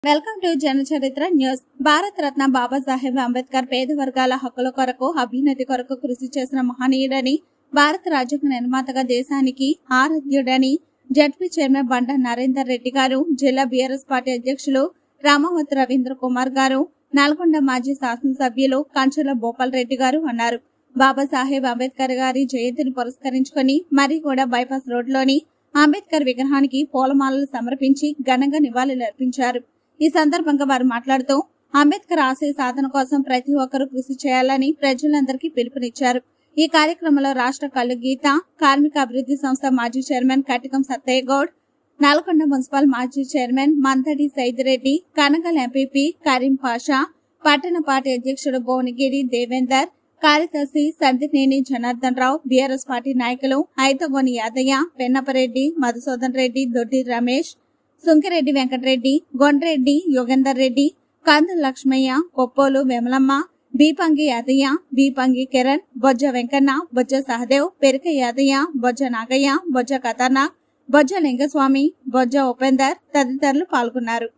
Welcome to జనచరిత్ర news. Bharat Ratna Babasaheb Ambedkar పేద వర్గాల హక్కుల కొరకు, అభ్యున్నతి కొరకు కృషి చేసిన మహనీయుడని, భారత రాజ్యాంగ నిర్మాతగా దేశానికి ఆరాధ్యుడని జడ్పీ చైర్మన్ బండ నరేందర్ రెడ్డి గారు, జిల్లా బీఆర్ఎస్ పార్టీ అధ్యక్షులు రామవత్ రవీంద్ర కుమార్ గారు, నల్గొండ మాజీ శాసనసభ్యులు కంచెల భూపాల్ రెడ్డి గారు అన్నారు. బాబాసాహెబ్ అంబేద్కర్ గారి జయంతిని పురస్కరించుకుని మరిగూడ బైపాస్ రోడ్లోని అంబేద్కర్ విగ్రహానికి పూలమాలలు సమర్పించి ఘనంగా నివాళులర్పించారు. ఈ సందర్భంగా వారు మాట్లాడుతూ అంబేద్కర్ ఆశయ సాధన కోసం ప్రతి ఒక్కరూ కృషి చేయాలని ప్రజలందరికీ పిలుపునిచ్చారు. ఈ కార్యక్రమంలో రాష్ట్ర కళ్ళు గీత కార్మిక అభివృద్ధి సంస్థ మాజీ చైర్మన్ కటికం సత్తయ్య గౌడ్, నల్గొండ మున్సిపల్ మాజీ చైర్మన్ మంతడి సైదిరెడ్డి, కనగల్ ఎంపీపీ కరీం పాషా, పట్టణ పార్టీ అధ్యక్షుడు భువనగిరి దేవేందర్, కార్యదర్శి సందినేని జనార్దన్ రావు, బీఆర్ఎస్ పార్టీ నాయకులు ఐతగోని యాదయ్య, పెన్నపరెడ్డి, మధుసూదన్ రెడ్డి, దొడ్డి రమేష్, సుంకిరెడ్డి వెంకటరెడ్డి, గొండ్రెడ్డి యోగేందర్ రెడ్డి, కందు లక్ష్మయ్య, కొప్పోలు వెమలమ్మ, బీపంగి యాదయ్య, బీపంగి కిరణ్, బొజ్జ వెంకన్న, బొజ్జ సహదేవ్, పెరిక యాదయ్య, బొజ్జ నాగయ్య, బొజ్జ ఖతర్నాక్, బొజ్జ లింగస్వామి, బొజ్జ ఉపేందర్ తదితరులు పాల్గొన్నారు.